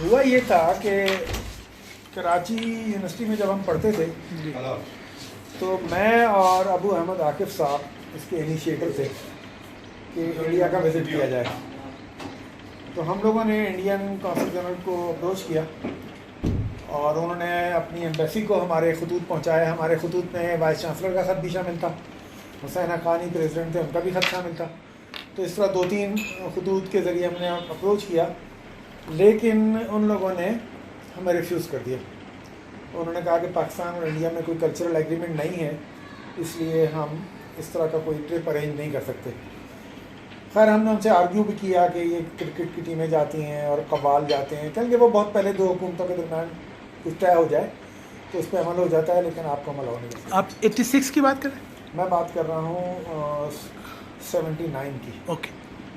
हुआ ये था कि कराची यूनिवर्सिटी में जब हम पढ़ते थे तो मैं और अबू अहमद आकिफ साहब इसके इनिशिएटर थे कि इंडिया का विज़िट किया जाए। तो हम लोगों ने इंडियन कौंसल जनरल को अप्रोच किया और उन्होंने अपनी एम्बेसी को हमारे खतूत पहुंचाया। हमारे खतूत में वाइस चांसलर का ख़त भी शामिल था, हुसैन हक़ानी प्रेसिडेंट थे, उनका भी ख़त शामिल था। तो इस तरह 2-3 खतूत के ज़रिए हमने अप्रोच किया, लेकिन उन लोगों ने हमें रिफ्यूज़ कर दिया। उन्होंने कहा कि पाकिस्तान और इंडिया में कोई कल्चरल एग्रीमेंट नहीं है, इसलिए हम इस तरह का कोई ट्रिप अरेंज नहीं कर सकते। खैर हमने उनसे आर्ग्यू भी किया कि ये क्रिकेट की टीमें जाती हैं और कव्वाल जाते हैं, क्योंकि वो बहुत पहले 2 हुकूमतों के दरमियान कुछ तय हो जाए तो उस पर अमल हो जाता है, लेकिन आपको अमल हो नहीं सकता। आप 86 की बात करें? मैं बात कर रहा हूँ 79 की। ओके,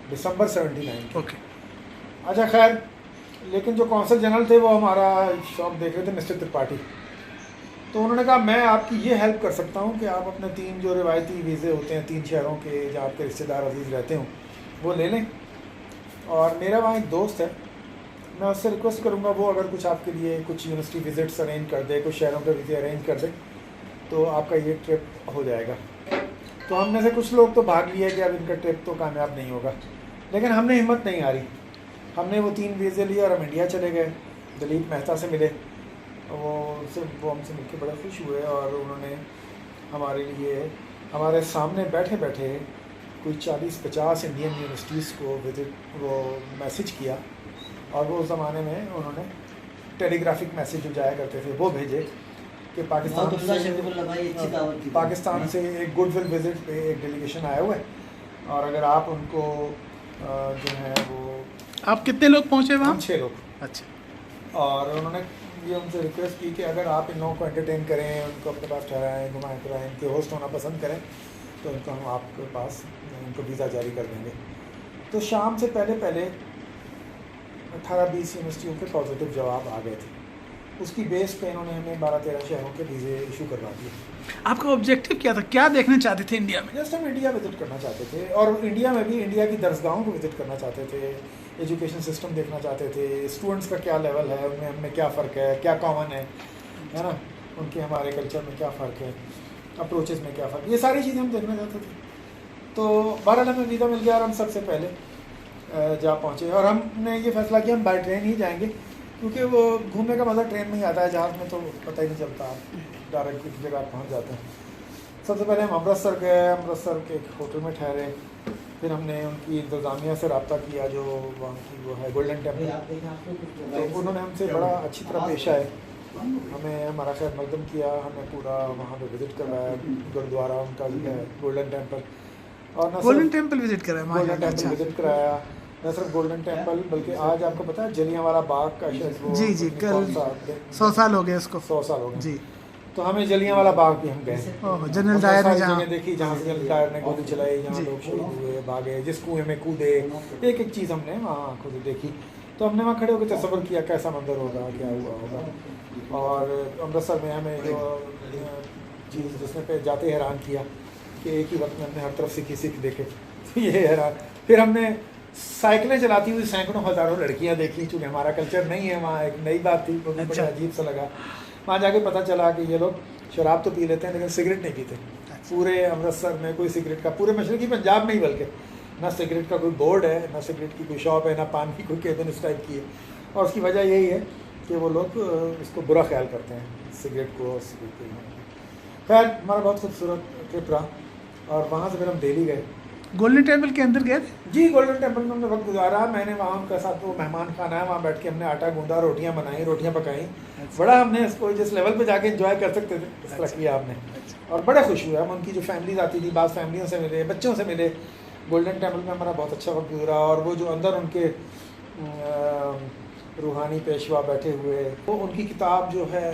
दिसंबर 79 की। ओके। अच्छा खैर, लेकिन जो कौंसल जनरल थे वो हमारा शौक देख रहे थे, मिस्टर त्रिपाठी। तो उन्होंने कहा मैं आपकी ये हेल्प कर सकता हूँ कि आप अपने 3 जो रिवायती वीज़े होते हैं 3 शहरों के जहाँ आपके रिश्तेदार अजीज़ रहते हों वो ले लें। और मेरा वहाँ एक दोस्त है, मैं उससे रिक्वेस्ट करूँगा वो अगर कुछ आपके लिए कुछ यूनिवर्सिटी विज़िट्स अरेंज कर दे, कुछ शहरों के वीज़े अरेंज कर दे, तो आपका ये ट्रिप हो जाएगा। तो हम में से कुछ लोग तो भाग लिए कि अब इनका ट्रिप तो कामयाब नहीं होगा, लेकिन हमने हिम्मत नहीं हारी। हमने वो 3 वीज़े लिए और हम इंडिया चले गए। दिलीप मेहता से मिले, वो हमसे मिलकर बड़े खुश हुए और उन्होंने हमारे लिए हमारे सामने बैठे बैठे कोई 40-50 इंडियन यूनिवर्सिटीज़ को वो मैसेज किया। और वो उस ज़माने में उन्होंने टेलीग्राफिक मैसेज जो जाया करते थे वो भेजे कि पाकिस्तान से एक गुडविल विज़िट पे एक डेलीगेशन आया हुआ है और अगर आप उनको जो है वो। आप कितने लोग पहुँचे वहाँ? 6 लोग। अच्छा। और उन्होंने ये उनसे रिक्वेस्ट की कि अगर आप इन लोगों को एंटरटेन करें, उनको अपने पास ठहराएँ, घुमाएँ फिराएँ, इनके होस्ट होना पसंद करें तो उनको हम आपके पास उनको वीज़ा जारी कर देंगे। तो शाम से पहले 18-20 यूनिवर्सिटियों के पॉजिटिव जवाब आ गए थे। उसकी बेस पे इन्होंने हमें 12-13 शहरों के वीज़े इशू करवा दिए। आपका ऑब्जेक्टिव क्या था, क्या देखना चाहते थे इंडिया में? जस्ट हम इंडिया विज़िट करना चाहते थे और इंडिया में भी इंडिया की दरसगाहों को विज़िट करना चाहते थे, एजुकेशन सिस्टम देखना चाहते थे, स्टूडेंट्स का क्या लेवल है, उनमें हमें क्या फ़र्क है, क्या कॉमन है ना, उनके हमारे कल्चर में क्या फ़र्क है, अप्रोचेस में क्या फ़र्क, ये सारी चीज़ें हम देखना चाहते थे। तो 12 हमें वीज़ा मिल गया और हम सबसे पहले जा पहुँचे और हमने ये फैसला किया हम बाय ट्रेन ही जाएंगे, क्योंकि वो घूमने का मज़ा ट्रेन में ही आता है, जहाज़ में तो पता ही नहीं चलता, आप डायरेक्ट किसी जगह पहुँच जाते हैं। सबसे पहले हम अमृतसर गए, अमृतसर के एक होटल में ठहरे, फिर हमने उनकी इंतज़ामिया से रब्ता किया जो वहाँ की वो है गोल्डन टेम्पल। तो उन्होंने हमसे बड़ा अच्छी तरह पेश आए, हमें हमारा खैर मकदम किया, हमें पूरा वहाँ पे विज़िट करवाया, गुरुद्वारा उनका भी है गोल्डन टेम्पल। और गोल्डन टेम्पल विज़िट कराया? गोल्डन टेम्पल विज़िट कराया, न सिर्फ गोल्डन टेम्पल बल्कि आज आपको पता है जलियांवाला बाग का शायद वो जी कल 100 साल हो गए इसको। 100 साल हो गए जी। तो हमें जलियांवाला बाग भी हम गए, जनरल डायर ने जहाँ देखी, जहाँ से जनरल डायर ने गोली चलाई, जहाँ लोग शहीद हुए, भागे, जिस कुएं में कूदे, एक एक चीज़ हमने वहाँ आंखों से देखी। तो हमने वहाँ खड़े होकर तस्वर किया कैसा मंजर होगा, क्या हुआ होगा। और अमृतसर में हमें जो चीज़ जिसने पे जाते हैरान किया कि एक ही वक्त में हमने हर तरफ सिख देखे, तो ये हैरान। फिर हमने साइकिलें चलाती हुई सैकड़ों हज़ारों लड़कियाँ देखी, चूँकि हमारा कल्चर नहीं है वहाँ, एक नई बात थी, तो बड़ा अजीब सा लगा। वहाँ जाके पता चला कि ये लोग शराब तो पी लेते हैं लेकिन सिगरेट नहीं पीते। पूरे अमृतसर में कोई सिगरेट का, पूरे मशरक़ी पंजाब में ही बल्कि ना सिगरेट का कोई बोर्ड है, ना सिगरेट की कोई शॉप है, ना पान की कोई केबिन इस टाइप की है। और उसकी वजह यही है कि वो लोग इसको बुरा ख्याल करते हैं, सिगरेट को और सिगरेट को। खैर हमारा बहुत खूबसूरत ट्रिप रहा और वहाँ से फिर हम दिल्ली गए। गोल्डन टेम्पल के अंदर गए थे? जी, गोल्डन टेम्पल में हमने वक्त गुजारा। मैंने वहाँ उनका साथ वो मेहमान खाना है, वहाँ बैठ के हमने आटा गूंदा, रोटियाँ बनाई, रोटियाँ पकाई। बड़ा हमने इसको जिस लेवल पे जाके एंजॉय कर सकते थे इस तरह किया हमने, और बड़े खुश हुए हम। उनकी जो फैमिलीज आती थी, बाद फैमिलियों से मिले, बच्चों से मिले। गोल्डन टेम्पल में हमारा बहुत अच्छा वक्त गुजरा। और वो जो अंदर उनके रूहानी पेशवा बैठे हुए, वो उनकी किताब जो है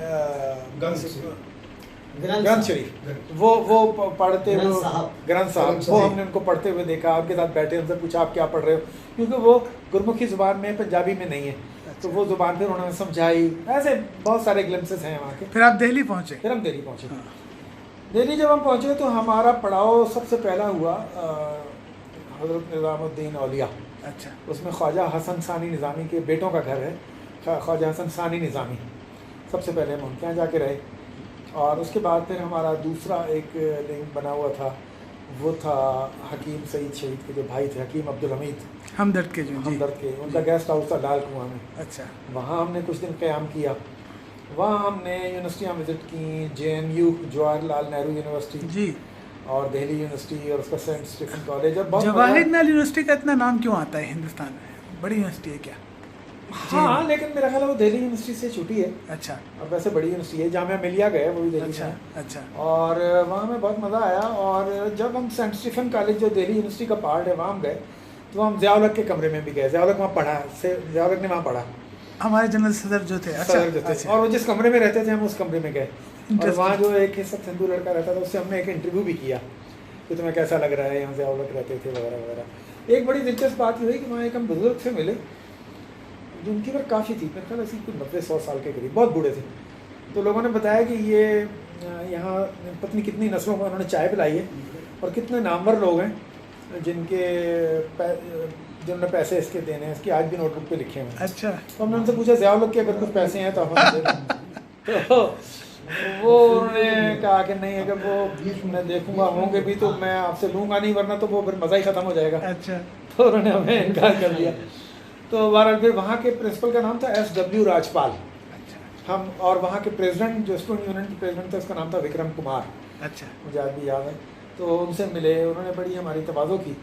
ग्रंथ शरीफ, वो पढ़ते हुए, ग्रंथ साहब, वो हमने उनको पढ़ते हुए देखा, उनके साथ बैठे, उनसे पूछा आप क्या पढ़ रहे हो, क्योंकि वो गुरमुखी ज़ुबान में, पंजाबी में नहीं है। तो वो ज़ुबान फिर उन्होंने समझाई। ऐसे बहुत सारे ग्लिम्सेस हैं वहाँ के। फिर आप दिल्ली पहुँचे? फिर हम दिल्ली पहुँचे। दिल्ली जब हम पहुँचे तो हमारा पड़ाव सबसे पहला हुआ हज़रत निज़ामुद्दीन औलिया। अच्छा। उसमें ख्वाजा हसन सानी निज़ामी के बेटों का घर है, ख्वाजा हसन सानी निज़ामी, सबसे पहले हम उनके यहाँ जाके रहे। और उसके बाद फिर हमारा दूसरा एक लिंक बना हुआ था, वो था हकीम सईद शहीद के जो भाई थे, हकीम अब्दुल हमीद हमदर्द के, जो हमदर्द के, उनका गेस्ट हाउस था लाल कुआं में। अच्छा, वहाँ हमने कुछ दिन क़याम किया। वहाँ हमने यूनिवर्सिटियाँ विज़िट की, JNU जवाहरलाल नेहरू यूनिवर्सिटी जी, और दिल्ली यूनिवर्सिटी और उसका सेंट स्टीफन कॉलेज। और बहुत जवाहरलाल यूनिवर्सिटी का इतना नाम क्यों आता है हिंदुस्तान में? बड़ी यूनिवर्सिटी है क्या? हाँ, लेकिन मेरा ख्याल है वो दिल्ली यूनिवर्सिटी से छुटी है। अच्छा, और वैसे बड़ी यूनिवर्सिटी है, जामिया मिलिया गए, वो भी दिल्ली अच्छा, में है। अच्छा, और वहाँ में बहुत मज़ा आया। और जब हम सेंट स्टीफन कॉलेज जो दिल्ली यूनिवर्सिटी का पार्ट है वहाँ हम गए, तो हम ज़िया-उल-हक के कमरे में भी गए। ज़िया-उल-हक वहाँ पढ़ा, ज़िया-उल-हक ने वहाँ पढ़ा, हमारे जनरल सदर जो थे। अच्छा, सदर जो थे। अच्छा, और वो जिस कमरे में रहते थे हम उस कमरे में गए। और Interesting. वहाँ जो एक सब हिंदू लड़का रहता था, उससे हमने एक इंटरव्यू भी किया कि तुम्हें कैसा लग रहा है, यहाँ ज़िया-उल-हक रहते थे वगैरह वगैरह। एक बड़ी दिलचस्प बात ये हुई कि वहाँ एक हम बुजुर्ग से मिले जिनकी उम्र काफ़ी थी, मेरे ख्याल ऐसी कुछ 90-100 साल के करीब, बहुत बूढ़े थे। तो लोगों ने बताया कि ये यहाँ पत्नी कितनी नस्लों को उन्होंने चाय पिलाई है और कितने नामवर लोग हैं जिन्होंने पैसे इसके देने हैं, इसकी आज भी नोटबुक पे लिखे हुए हैं। अच्छा, तो हमने उनसे पूछा ज़िया-उल-हक के अगर कुछ पैसे हैं तो हम दे दें। तो वो उन्होंने कहा कि नहीं, अगर वो मैं देखूंगा होंगे भी तो मैं आपसे लूँगा नहीं, वरना तो वो फिर मज़ा ही ख़त्म हो जाएगा। अच्छा, तो उन्होंने हमें इनकार कर दिया। तो बहरहाल फिर वहाँ के प्रिंसिपल का नाम था SW राजपाल। हम और वहाँ के प्रेसिडेंट जो स्टूडेंट यूनियन के प्रेसिडेंट थे, उसका नाम था विक्रम कुमार, अच्छा, मुझे आज भी याद है। तो उनसे मिले, उन्होंने बड़ी हमारी तवाज़ो की।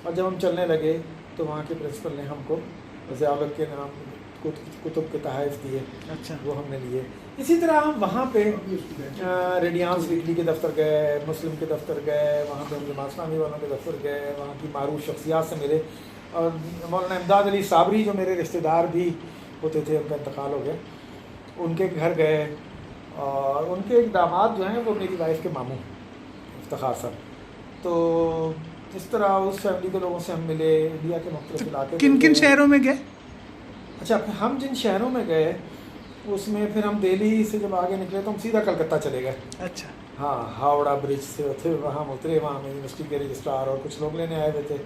और जब हम चलने लगे तो वहाँ के प्रिंसिपल ने हमको ज़िया-उल-हक के नाम कुतुब के तहफ़ दिए। अच्छा, वो हमने लिए। इसी तरह हम वहाँ पे रेडियांस वीकली के दफ्तर गए, मुस्लिम के दफ्तर गए, वहाँ पे हम जमात इस्लामी वालों के दफ्तर गए, वहाँ की मारूफ शख्सियात से मिले। और मौलाना इमदाद अली साबरी जो मेरे रिश्तेदार भी होते थे, उनका इंतकाल हो गया, उनके घर गए। और उनके एक दामाद जो हैं वो मेरी वाइफ के मामू इफ्तिखार साहब। तो इस तरह उस फैमिली के लोगों से हम मिले, इंडिया के मुख्तलिफ इलाके। किन किन शहरों में गए? अच्छा, हम जिन शहरों में गए उसमें फिर हम दिल्ली से जब आगे निकले तो हम सीधा कलकत्ता चले गए। अच्छा, हाँ, हावड़ा ब्रिज से थे, वहाँ उतरे, वहाँ में यूनिवर्सिटी के रजिस्ट्रार और कुछ लोग लेने आए हुए थे।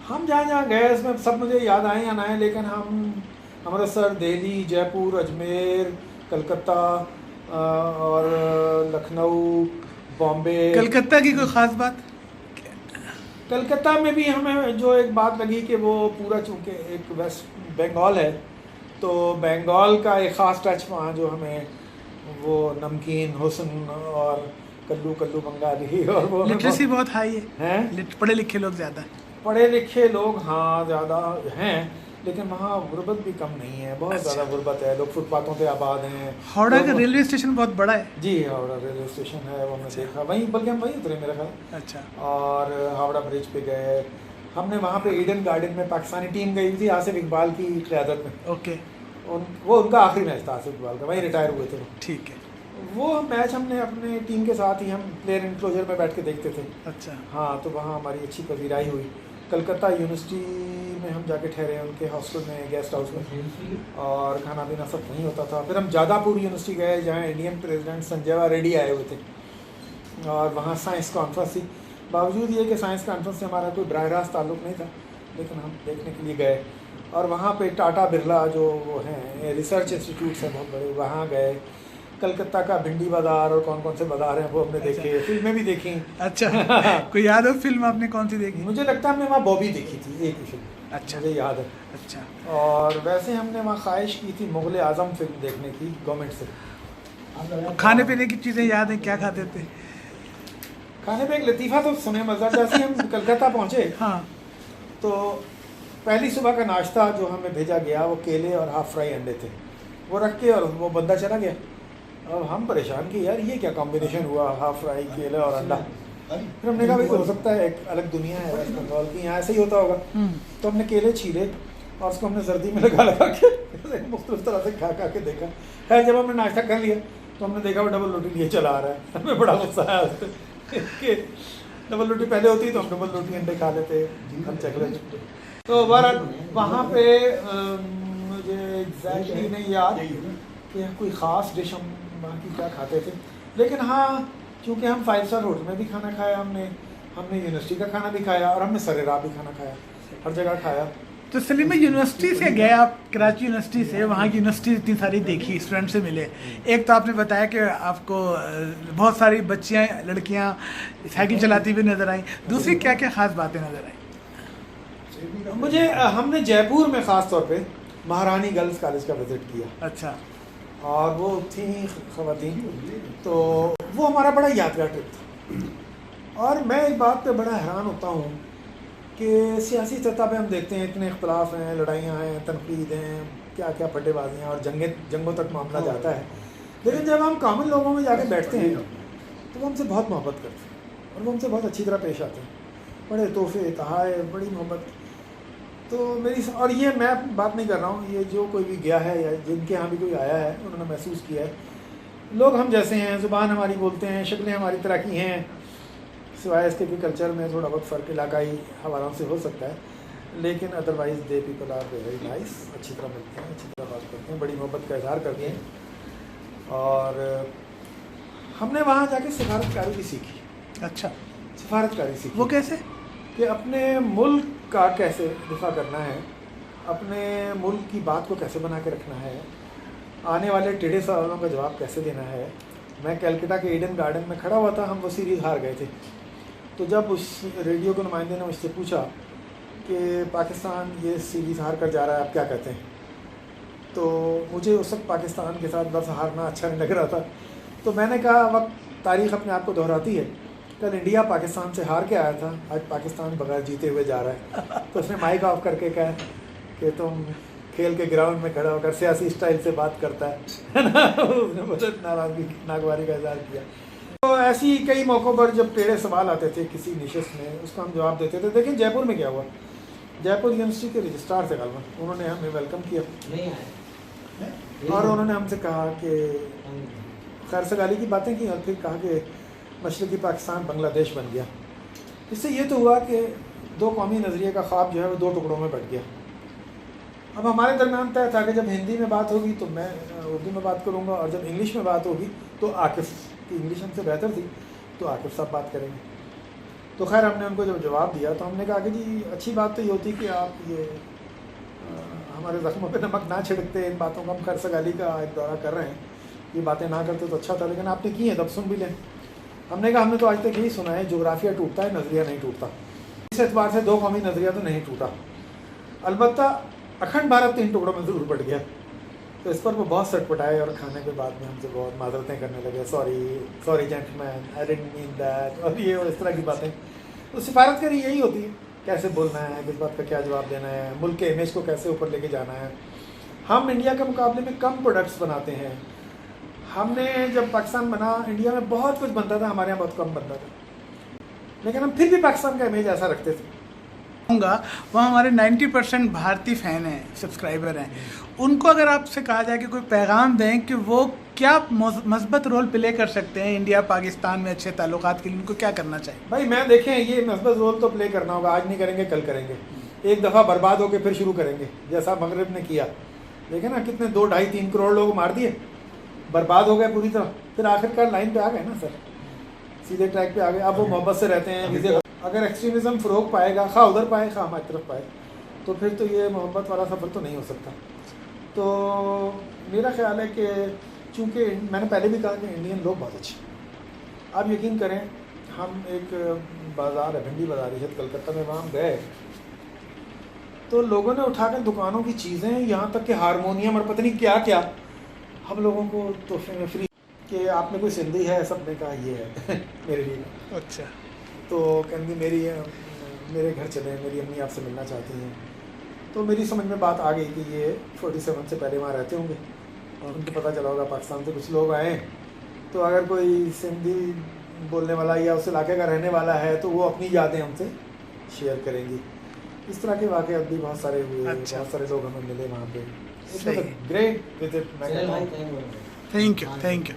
हम जहाँ जहाँ गए उसमें सब मुझे याद आए या ना आए, लेकिन हम अमृतसर, दिल्ली, जयपुर, अजमेर, कलकत्ता और लखनऊ, बॉम्बे। कलकत्ता की कोई ख़ास बात? कलकत्ता में भी हमें जो एक बात लगी कि वो पूरा चूँकि एक वेस्ट बंगाल है, तो बंगाल का एक ख़ास टच वहाँ जो हमें वो नमकीन हुस्न और कल्लू कल्लू बंगाली और वो लिटरेसी बहुत हाई है, हैं, पढ़े लिखे लोग ज़्यादा। पढ़े लिखे लोग हाँ ज़्यादा हैं, लेकिन वहाँ गुर्बत भी कम नहीं है, बहुत ज़्यादा गुर्बत है। लोग फुटपाथों पे आबाद हैं। हावड़ा का रेलवे स्टेशन बहुत बड़ा है। जी, हावड़ा रेलवे स्टेशन है, वो हमने देखा वहीं, बल्कि हम वहीं उतरे मेरा ख्याल। अच्छा, और हावड़ा ब्रिज पे गए हमने। वहाँ पे ईडन गार्डन में पाकिस्तानी टीम गई थी आसिफ इकबाल की क़यादत में। ओके, वो उनका आखिरी मैच था आसिफ इकबाल का, वहीं रिटायर हुए थे वो। ठीक है। वो मैच हमने अपने टीम के साथ ही हम प्लेयर इनक्लोजर में बैठ के देखते थे। अच्छा, हाँ, तो वहाँ हमारी अच्छी पजीराई हुई। कलकत्ता यूनिवर्सिटी में हम जाके ठहरे, उनके हॉस्टल में, गेस्ट हाउस में, और खाना पीना सब वहीं होता था। फिर हम जादापुर यूनिवर्सिटी गए जहाँ इंडियन प्रेसिडेंट संजय रेड्डी आए हुए थे, और वहाँ साइंस कॉन्फ्रेंस थी। बावजूद ये कि साइंस कॉन्फ्रेंस से हमारा कोई बराह रास्त ताल्लुक़ नहीं था, लेकिन हम देखने के लिए गए। और वहाँ पे टाटा बिरला जो वो हैं रिसर्च इंस्टीट्यूट्स हैं बहुत बड़े, वहाँ गए। कलकत्ता का भिंडी बाज़ार और कौन कौन से बाज़ार हैं वो हमने देखे, फिल्में भी देखी। अच्छा, कोई याद हो फिल्म आपने कौन सी देखी? मुझे लगता है हमने वहाँ बॉबी देखी थी, एक ही फिल्म, अच्छा, मुझे याद है। अच्छा, और वैसे हमने वहाँ ख्वाहिश की थी मुग़ल आज़म फिल्म देखने की गवर्नमेंट से। खाने पीने की चीज़ें याद हैं, क्या खाते थे? खाने पे एक लतीफ़ा तो सुने मज़ा। जैसे ही हम कलकत्ता पहुँचे, हाँ, तो पहली सुबह का नाश्ता जो हमें भेजा गया वो केले और हाफ फ्राई अंडे थे, वो रख के और वो बंदा चला गया। अब हम परेशान कि यार ये क्या कॉम्बिनेशन हुआ, हाफ फ्राई, केले और अंडा। फिर हमने कहा भाई हो सकता है एक अलग दुनिया है वेस्ट बंगाल की, यहाँ ऐसे ही होता होगा। तो हमने केले छीले और उसको हमने सर्दी में लगा के मुख्तलिफ तरह से खा के देखा। खैर जब हमने नाश्ता कर लिया तो हमने देखा वो डबल रोटी लिए चला आ रहा है। हमें बड़ा गुस्सा आया कि डबल रोटी पहले होती तो हम डबल रोटी अंडे खा लेते, हम चॉकलेट। तो बहरहाल वहाँ पे मुझे एग्जैक्टली नहीं याद कि कोई ख़ास डिश हम वहाँ की क्या खाते थे, लेकिन हाँ चूँकि हम 5 स्टार होटल में भी खाना खाया, हमने यूनिवर्सिटी का खाना भी खाया और हमने सरेराब भी खाना खाया, हर जगह खाया। तो सलीम भाई, यूनिवर्सिटी से गए आप, कराची यूनिवर्सिटी से, वहाँ की यूनिवर्सिटी इतनी सारी देखी, स्टूडेंट से मिले। एक तो आपने बताया कि आपको बहुत सारी बच्चियाँ, लड़कियाँ साइकिल चलाती हुई नज़र आई, दूसरी क्या क्या ख़ास बातें नज़र आई? मुझे हमने जयपुर में ख़ास तौर पे महारानी गर्ल्स कॉलेज का विज़िट किया। अच्छा। और वो थी ख़वातीन, तो वो हमारा बड़ा यादगार ट्रिप था। और मैं एक बात पे बड़ा हैरान होता हूँ कि सियासी सतह पे हम देखते हैं इतने इख्तलाफ हैं, लड़ाइयाँ हैं, तनकीद हैं, क्या क्या फटेबाजियाँ और जंगों तक मामला जाता है, लेकिन जब हम कॉमन लोगों में जाके बैठते हैं तो वो हमसे बहुत मोहब्बत करते हैं और वो हमसे बहुत अच्छी तरह पेश आते हैं, बड़े तोहफे तहाए, बड़ी मोहब्बत। तो मेरी, और ये मैं बात नहीं कर रहा हूँ, ये जो कोई भी गया है या जिनके यहाँ भी कोई आया है उन्होंने महसूस किया है, लोग हम जैसे हैं, ज़ुबान हमारी बोलते हैं, शक्लें हमारी तरह की हैं, सिवाय इसके कि कल्चर में थोड़ा बहुत फ़र्क इलाकाई हवालों से हो सकता है, लेकिन otherwise they people are very nice, अच्छी तरह मिलते हैं, अच्छी तरह बात करते हैं, बड़ी मोहब्बत का इजहार करते हैं। और हमने वहाँ जाके सिफारतकारी भी सीखी। अच्छा। सिफारतकारी सीखी। वो कैसे? कि अपने मुल्क का कैसे दिफा करना है, अपने मुल्क की बात को कैसे बना के रखना है, आने वाले टेढ़े सवालों का जवाब कैसे देना है। मैं कैलकाटा के ईडन गार्डन में खड़ा हुआ था, हम वो सीरीज़ हार गए थे, तो जब उस रेडियो के नुमाइंदे ने मुझसे पूछा कि पाकिस्तान ये सीरीज़ हार कर जा रहा है, आप क्या कहते हैं, तो मुझे उस वक्त पाकिस्तान के साथ बस हारना अच्छा नहीं लग रहा था। तो मैंने कहा वक्त तारीख़ अपने आप को दोहराती है, कल इंडिया पाकिस्तान से हार के आया था, आज पाकिस्तान बगैर जीते हुए जा रहा है। तो उसने माइक ऑफ करके कहा कि तुम खेल के ग्राउंड में खड़ा होकर सियासी स्टाइल से बात करता है ना। उसने बहुत नाराज़गी, नागवारी का इज़हार किया। तो ऐसी कई मौक़ों पर जब टेढ़े सवाल आते थे किसी निशस्त में, उसका हम जवाब देते थे। लेकिन जयपुर में क्या हुआ, जयपुर यूनिवर्सिटी के रजिस्ट्रार थे गालवा, उन्होंने हमें वेलकम किया और उन्होंने हमसे कहा कि खैर सगाली की बातें की, और फिर कहा कि मशरक़ी पाकिस्तान बांग्लादेश बन गया। इससे ये तो हुआ कि दो कौमी नज़रिए का ख्वाब जो है वो दो टुकड़ों में बट गया। अब हमारे दरमियान तय था कि जब हिंदी में बात होगी तो मैं उर्दू में बात करूँगा, और जब इंग्लिश में बात होगी तो आकिफ़ की इंग्लिश हमसे बेहतर थी तो आकिफ़ साहब बात करेंगे। तो खैर हमने उनको जब जवाब दिया तो हमने कहा कि जी अच्छी बात तो ये होती कि आप ये हमारे ज़ख्मों पे नमक ना छिड़कते, इन बातों का हम खैर सगाली का एक दौरा कर रहे हैं, ये बातें ना करते तो अच्छा था, लेकिन आपने की है तब सुन भी लें। हमने कहा हमने तो आज तक यही सुना है जोग्राफिया टूटता है, नज़रिया नहीं टूटता। इस एतबार से दो कौमी नज़रिया तो नहीं टूटा, अलबत्ता अखंड भारत 3 टुकड़ों में ज़रूर बढ़ गया। तो इस पर वो बहुत सटपटाए और खाने के बाद में हमसे बहुत माजरतें करने लगे, sorry gentleman, I didn't mean that, और ये और इस तरह की बातें। तो सिफारतकारी यही होती है, कैसे बोलना है, किस बात का क्या जवाब देना है, मुल्क के इमेज को कैसे ऊपर लेके जाना है। हम इंडिया के मुकाबले में कम प्रोडक्ट्स बनाते हैं। हमने जब पाकिस्तान बना, इंडिया में बहुत कुछ बनता था, हमारे यहाँ बहुत कम बनता था, लेकिन हम फिर भी पाकिस्तान का इमेज ऐसा रखते थे। वहाँ हमारे 90% भारतीय फ़ैन हैं, सब्सक्राइबर हैं, उनको अगर आपसे कहा जाए कि कोई पैगाम दें कि वो क्या मस्बत रोल प्ले कर सकते हैं इंडिया पाकिस्तान में अच्छे ताल्लुकात के लिए, उनको क्या करना चाहिए? भाई मैं देखें, ये मस्बत रोल तो प्ले करना होगा, आज नहीं करेंगे कल करेंगे, एक दफ़ा बर्बाद होकर फिर शुरू करेंगे, जैसा मगरब ने किया। देखे ना कितने 2, 2.5, 3 करोड़ लोग मार दिए, बर्बाद हो गए पूरी तरह, फिर आखिरकार लाइन पे आ गए ना सर, सीधे ट्रैक पे आ गए। अब वो मोहब्बत से रहते हैं। अगर एक्सट्रीमिज़म फ़रोग पाएगा, खा उधर पाए खा हमारी तरफ पाए, तो फिर तो ये मोहब्बत वाला सफ़र तो नहीं हो सकता। तो मेरा ख्याल है कि चूँकि मैंने पहले भी कहा कि इंडियन लोग बहुत अच्छे, आप यकीन करें, हम एक बाज़ार है, भिंडी बाज़ार है कलकत्ता में, वहाँ गए तो लोगों ने उठाकर दुकानों की चीज़ें, यहाँ तक कि हारमोनियम और पता नहीं क्या क्या हम लोगों को तोहफे में फ्री, कि आपने कोई सिंधी है, सब ने कहा ये है मेरे लिए। अच्छा। तो कहती मेरे घर चले, मेरी अम्मी आपसे मिलना चाहती हैं। तो मेरी समझ में बात आ गई कि ये 47 से पहले वहाँ रहते होंगे और उनको पता चला होगा पाकिस्तान से कुछ लोग आए, तो अगर कोई सिंधी बोलने वाला या उस इलाके का रहने वाला है तो वो अपनी यादें हमसे शेयर करेंगी। इस तरह के वाक़यात भी बहुत सारे हुए। अच्छा। बहुत सारे लोग हमें मिले वहाँ पे। Great visit. Thank you.